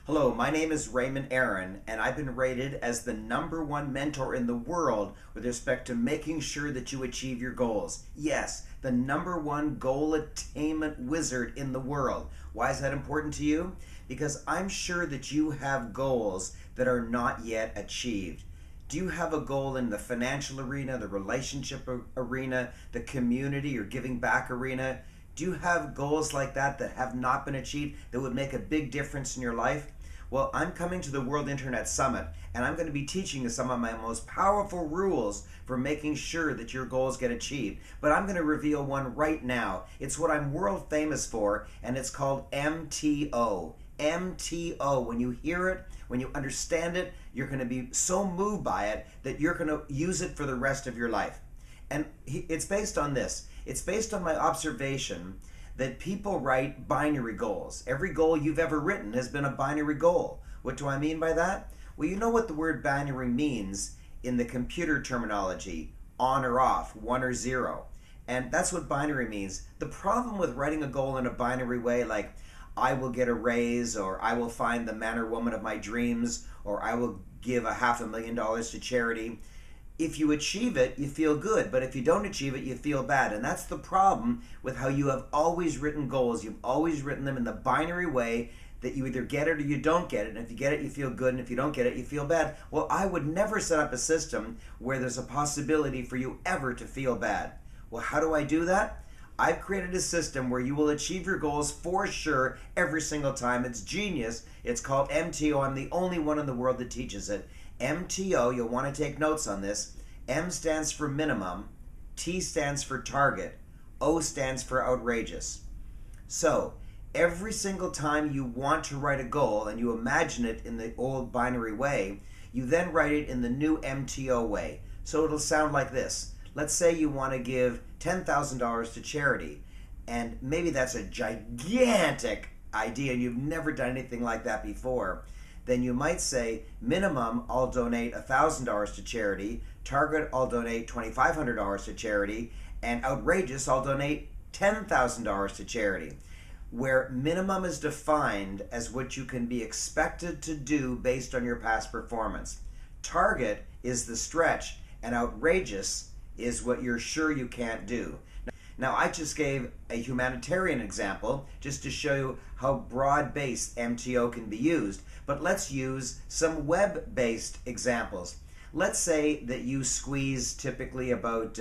Hello, my name is Raymond Aaron, and I've been rated as the #1 mentor in the world with respect to making sure that you achieve your goals. Yes, the #1 goal attainment wizard in the world. Why is that important to you? Because I'm sure that you have goals that are not yet achieved. Do you have a goal in the financial arena, the relationship arena, the community or giving back arena? Do you have goals like that that have not been achieved that would make a big difference in your life? Well, I'm coming to the World Internet Summit, and I'm going to be teaching you some of my most powerful rules for making sure that your goals get achieved. But I'm going to reveal one right now. It's what I'm world famous for, and it's called MTO. MTO. When you hear it, when you understand it, you're going to be so moved by it that you're going to use it for the rest of your life. And it's based on this. It's based on my observation that people write binary goals. Every goal you've ever written has been a binary goal. What do I mean by that? Well, you know what the word binary means in the computer terminology, on or off, 1 or 0. And that's what binary means. The problem with writing a goal in a binary way, like I will get a raise, or I will find the man or woman of my dreams, or I will give $500,000 to charity. If you achieve it, you feel good, but if you don't achieve it, you feel bad. And that's the problem with how you have always written goals. You've always written them in the binary way that you either get it or you don't get it. And if you get it, you feel good, and if you don't get it, you feel bad. Well, I would never set up a system where there's a possibility for you ever to feel bad. Well, how do I do that? I've created a system where you will achieve your goals for sure every single time. It's genius. It's called MTO. I'm the only one in the world that teaches it. MTO, you'll want to take notes on this. M stands for minimum, T stands for target, O stands for outrageous. So, every single time you want to write a goal and you imagine it in the old binary way, you then write it in the new MTO way. So it'll sound like this. Let's say you want to give $10,000 to charity, and maybe that's a gigantic idea and you've never done anything like that before. Then you might say, minimum, I'll donate $1,000 to charity, target, I'll donate $2,500 to charity, and outrageous, I'll donate $10,000 to charity. Where minimum is defined as what you can be expected to do based on your past performance. Target is the stretch, and outrageous is what you're sure you can't do. Now, I just gave a humanitarian example just to show you how broad-based MTO can be used. But let's use some web-based examples. Let's say that you squeeze typically about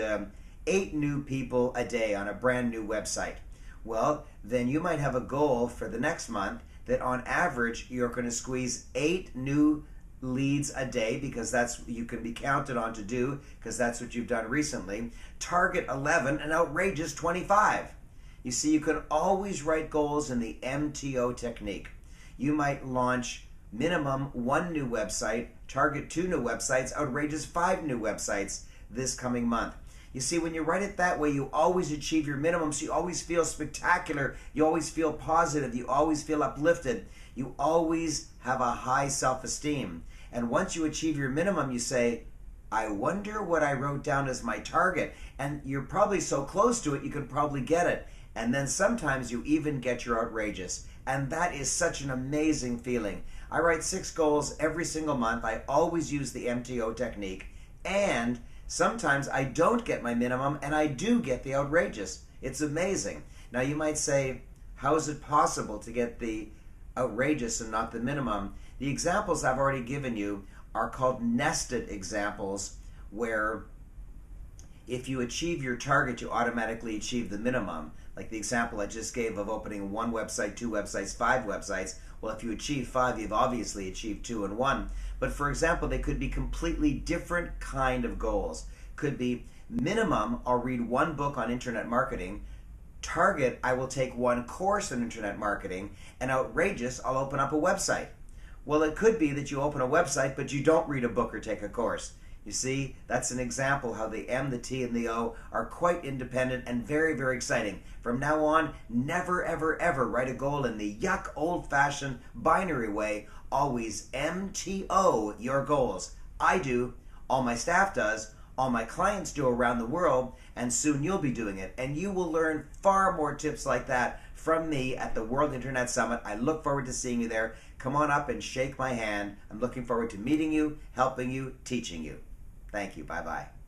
8 new people a day on a brand new website. Well, then you might have a goal for the next month that on average you're going to squeeze 8 new leads a day, because that's what you can be counted on to do, because that's what you've done recently. Target 11 and outrageous 25. You see, you can always write goals in the MTO technique. You might launch minimum 1 new website, target 2 new websites, outrageous 5 new websites this coming month. You see, when you write it that way, you always achieve your minimum, so you always feel spectacular, you always feel positive, you always feel uplifted, you always have a high self-esteem. And once you achieve your minimum, you say, I wonder what I wrote down as my target. And you're probably so close to it, you could probably get it. And then sometimes you even get your outrageous. And that is such an amazing feeling. I write 6 goals every single month. I always use the MTO technique. And sometimes I don't get my minimum and I do get the outrageous. It's amazing. Now you might say, how is it possible to get the outrageous and not the minimum? The examples I've already given you are called nested examples, where if you achieve your target, you automatically achieve the minimum. Like the example I just gave of opening 1 website, 2 websites, 5 websites. Well, if you achieve 5, you've obviously achieved 2 and 1. But for example, they could be completely different kind of goals. Could be minimum, I'll read 1 book on internet marketing. Target, I will take 1 course on internet marketing. And outrageous, I'll open up a website. Well, it could be that you open a website, but you don't read a book or take a course. You see, that's an example how the M, the T, and the O are quite independent and very, very exciting. From now on, never, ever, ever write a goal in the yuck, old-fashioned binary way. Always MTO your goals. I do, all my staff does, all my clients do around the world, and soon you'll be doing it. And you will learn far more tips like that from me at the World Internet Summit. I look forward to seeing you there. Come on up and shake my hand. I'm looking forward to meeting you, helping you, teaching you. Thank you. Bye-bye.